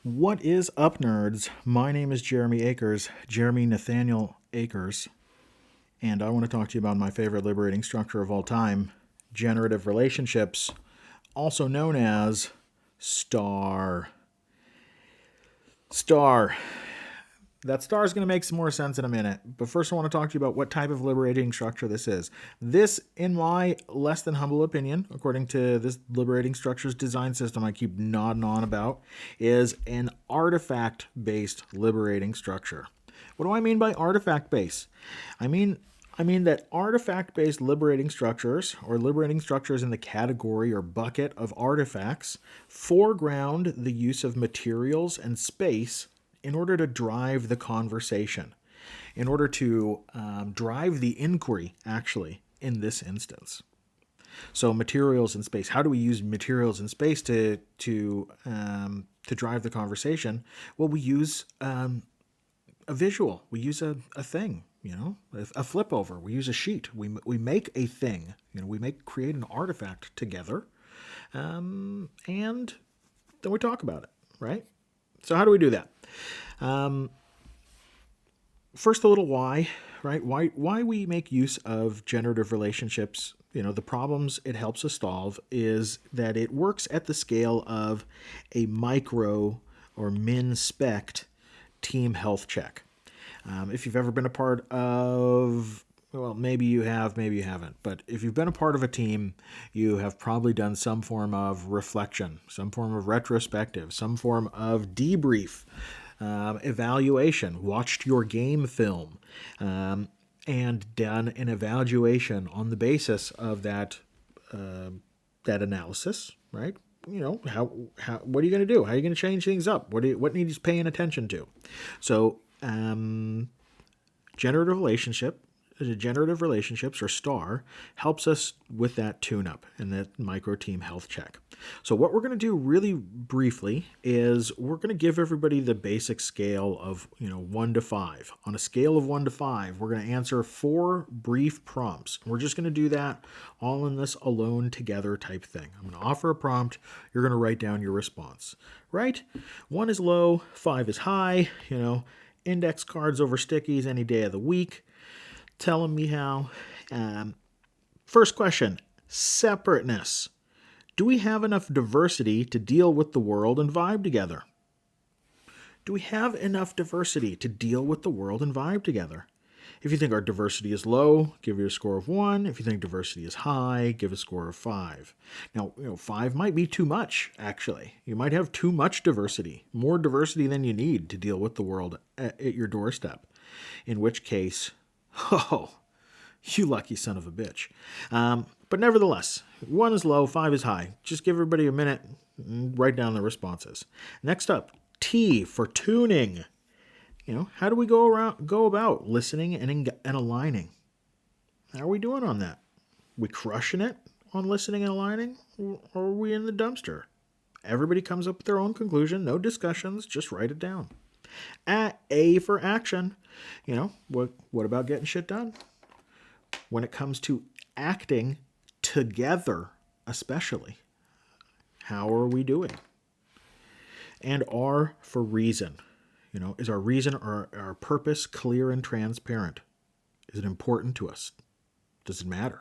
What is up, nerds? My name is Jeremy Akers, Jeremy Nathaniel Akers, and I want to talk to you about my favorite liberating structure of all time, generative relationships, also known as STAR. STAR. That star is going to make some more sense in a minute, but first I want to talk to you about what type of liberating structure this is. This, in my less than humble opinion, according to this liberating structures design system I keep nodding on about, is an artifact-based liberating structure. What do I mean by artifact-based? I mean that artifact-based liberating structures, or liberating structures in the category or bucket of artifacts, foreground the use of materials and space in order to drive the conversation, in order to drive the inquiry, actually, in this instance. So materials and space. How do we use materials and space to drive the conversation? Well, we use a visual. We use a thing. A flip over. We use a sheet. We make a thing. We create an artifact together, and then we talk about it, right? So how do we do that? First, a little why, right? Why we make use of generative relationships. The problems it helps us solve is that it works at the scale of a micro or min-spec team health check. If you've ever been a part of, well, maybe you have, maybe you haven't, but if you've been a part of a team, you have probably done some form of reflection, some form of retrospective, some form of debrief, evaluation, watched your game film, and done an evaluation on the basis of that analysis, right? How what are you going to do? How are you going to change things up? What needs paying attention to? So generative relationships, or STAR, helps us with that tune-up and that micro team health check. So what we're going to do really briefly is we're going to give everybody the basic scale of 1 to 5. On a scale of 1 to 5, we're going to answer 4 brief prompts. We're just going to do that all in this alone together type thing. I'm going to offer a prompt. You're going to write down your response. Right? 1 is low, 5 is high. Index cards over stickies any day of the week. Telling me how. First question, separateness. Do we have enough diversity to deal with the world and vibe together? Do we have enough diversity to deal with the world and vibe together? If you think our diversity is low, give it a score of 1. If you think diversity is high, give a score of 5. Now, 5 might be too much, actually. You might have too much diversity, more diversity than you need to deal with the world at your doorstep. In which case, oh, you lucky son of a bitch. But nevertheless, 1 is low, 5 is high. Just give everybody a minute and write down the responses. Next up, T for tuning. How do we go about listening and aligning? How are we doing on that? We crushing it on listening and aligning, or are we in the dumpster? Everybody comes up with their own conclusion, no discussions, just write it down. A for action. What about getting shit done? When it comes to acting together, especially, how are we doing? And R for reason. Is our reason or our purpose clear and transparent? Is it important to us? Does it matter?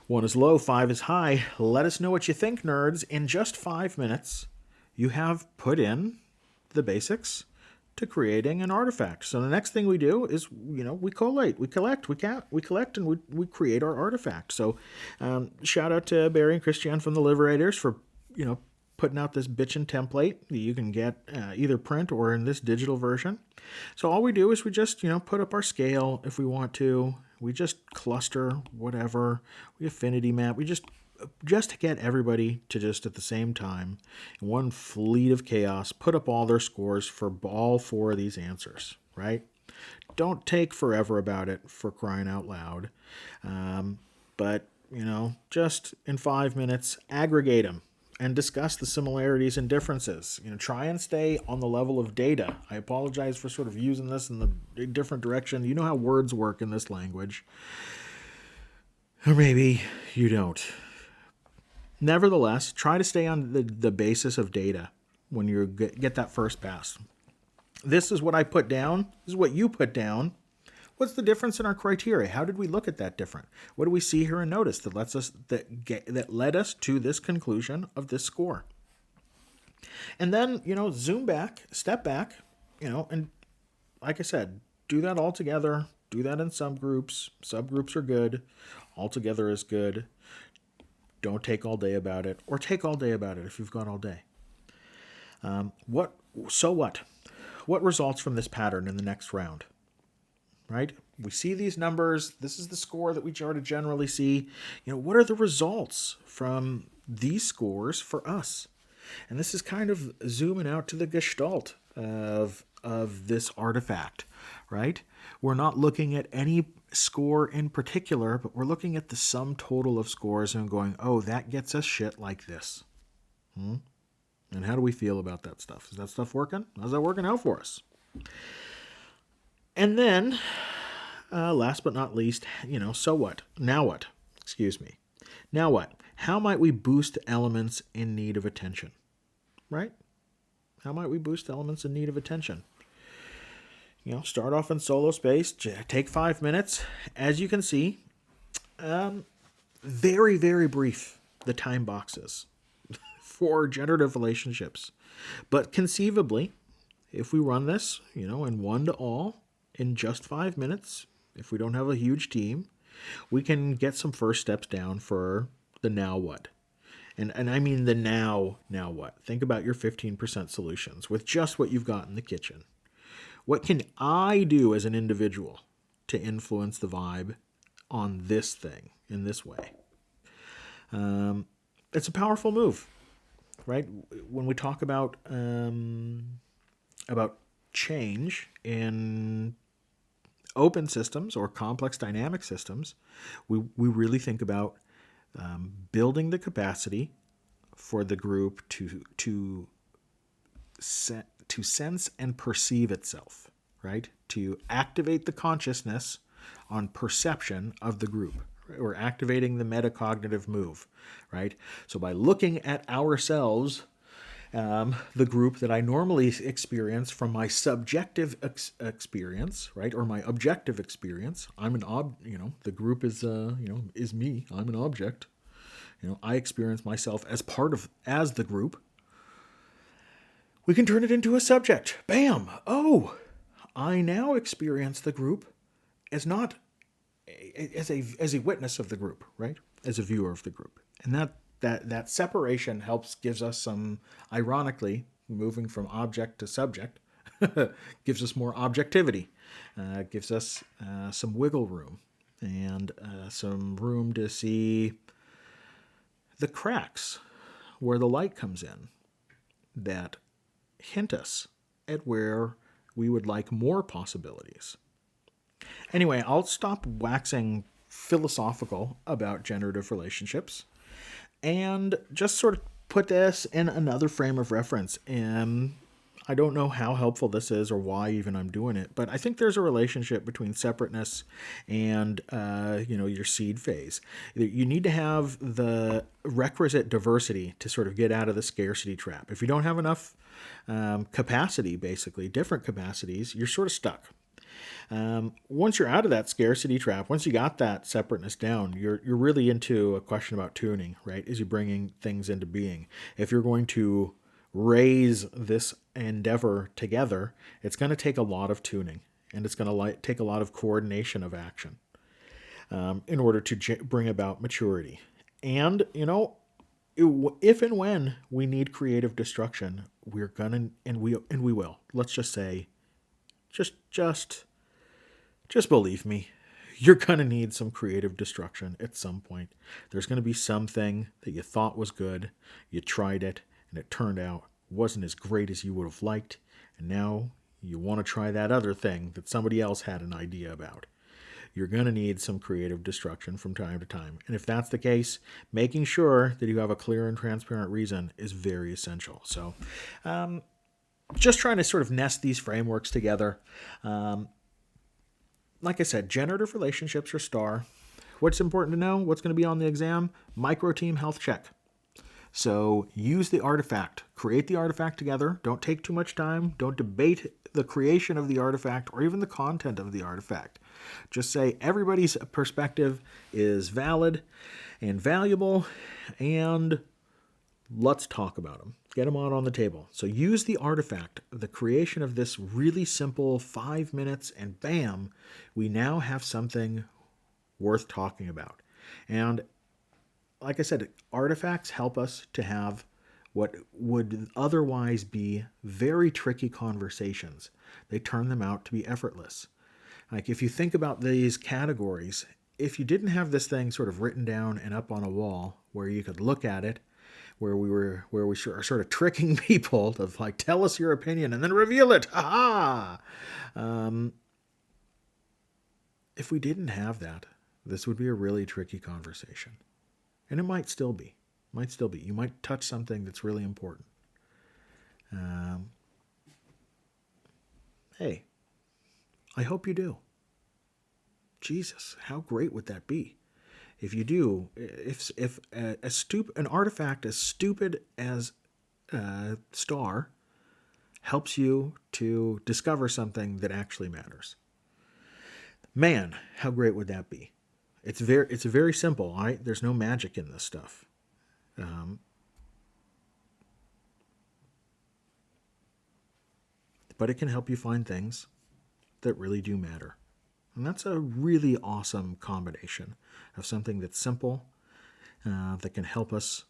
1 is low, 5 is high. Let us know what you think, nerds. In just 5 minutes, you have put in the basics to creating an artifact. So the next thing we do is, we collate, we collect, and we create our artifact. So shout out to Barry and Christian from the Liberators for, putting out this bitchin' template that you can get either print or in this digital version. So all we do is we just, put up our scale if we want to. We just cluster whatever. We affinity map. We just to get everybody to just at the same time, in one fleet of chaos, put up all their scores for all 4 of these answers, right? Don't take forever about it, for crying out loud. But, just in 5 minutes, aggregate them and discuss the similarities and differences. Try and stay on the level of data. I apologize for sort of using this in the different direction. You know how words work in this language. Or maybe you don't. Nevertheless, try to stay on the basis of data. when you get that first pass. This is what I put down. This is what you put down. What's the difference in our criteria? How did we look at that different? What do we see here and notice that led us to this conclusion of this score? And then, zoom back, step back, and like I said, do that all together. Do that in subgroups. Subgroups are good. All together is good. Don't take all day about it, or take all day about it if you've got all day. So what? What results from this pattern in the next round? Right? We see these numbers. This is the score that we generally see. What are the results from these scores for us? And this is kind of zooming out to the gestalt of this artifact, right? We're not looking at any score in particular, but we're looking at the sum total of scores and going, oh, that gets us shit like this. And how do we feel about that stuff? Is that stuff working? How's that working out for us? And then, last but not least, so what? Now what? Now what? How might we boost elements in need of attention? Right? How might we boost elements in need of attention? Start off in solo space, take 5 minutes. As you can see, very, very brief, the time boxes for generative relationships. But conceivably, if we run this, in one to all, in just 5 minutes, if we don't have a huge team, we can get some first steps down for the now what. And I mean the now what. Think about your 15% solutions with just what you've got in the kitchen. What can I do as an individual to influence the vibe on this thing in this way? It's a powerful move, right? When we talk about change in open systems or complex dynamic systems, we really think about building the capacity for the group to sense and perceive itself, right? To activate the consciousness on perception of the group. We're activating the metacognitive move, right? So by looking at ourselves, the group that I normally experience from my subjective experience, right, or my objective experience, the group is me. I'm an object. I experience myself as the group. We can turn it into a subject. Bam! Oh, I now experience the group as not as a witness of the group, right? As a viewer of the group, and that separation gives us some, ironically, moving from object to subject, gives us more objectivity, gives us some wiggle room and some room to see the cracks where the light comes in that hint us at where we would like more possibilities. Anyway, I'll stop waxing philosophical about generative relationships and just sort of put this in another frame of reference. And I don't know how helpful this is or why even I'm doing it, but I think there's a relationship between separateness and, your seed phase. You need to have the requisite diversity to sort of get out of the scarcity trap. If you don't have enough capacity, basically, different capacities, you're sort of stuck. Once you're out of that scarcity trap, once you got that separateness down, you're really into a question about tuning, right? As you're bringing things into being. If you're going to raise this endeavor together, it's going to take a lot of tuning, and it's going to take a lot of coordination of action in order to bring about maturity. And, if and when we need creative destruction, we're gonna, and we will. Let's just say, just believe me, you're gonna need some creative destruction at some point. There's gonna be something that you thought was good, you tried it, and it turned out wasn't as great as you would have liked, and now you want to try that other thing that somebody else had an idea about. You're going to need some creative destruction from time to time. And if that's the case, making sure that you have a clear and transparent reason is very essential. So just trying to sort of nest these frameworks together. Like I said, generative relationships are STAR. What's important to know? What's going to be on the exam? Micro team health check. So use the artifact. Create the artifact together. Don't take too much time. Don't debate the creation of the artifact or even the content of the artifact. Just say everybody's perspective is valid and valuable, and let's talk about them. Get them out on the table. So use the artifact, the creation of this really simple 5 minutes, and bam, we now have something worth talking about. And like I said, artifacts help us to have what would otherwise be very tricky conversations. They turn them out to be effortless. Like if you think about these categories, if you didn't have this thing sort of written down and up on a wall where you could look at it, where we are sort of tricking people to like tell us your opinion and then reveal it, ha ha. If we didn't have that, this would be a really tricky conversation. And it might still be. You might touch something that's really important. Hey, I hope you do. Jesus, how great would that be? If you do, if an artifact as stupid as star helps you to discover something that actually matters. Man, how great would that be? It's very simple. Right? There's no magic in this stuff. But it can help you find things that really do matter. And that's a really awesome combination of something that's simple, that can help us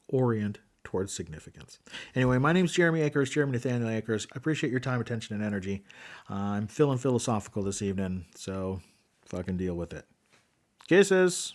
orient towards significance. Anyway, my name's Jeremy Akers, Jeremy Nathaniel Akers. I appreciate your time, attention, and energy. I'm feeling philosophical this evening, so fucking deal with it. Kisses.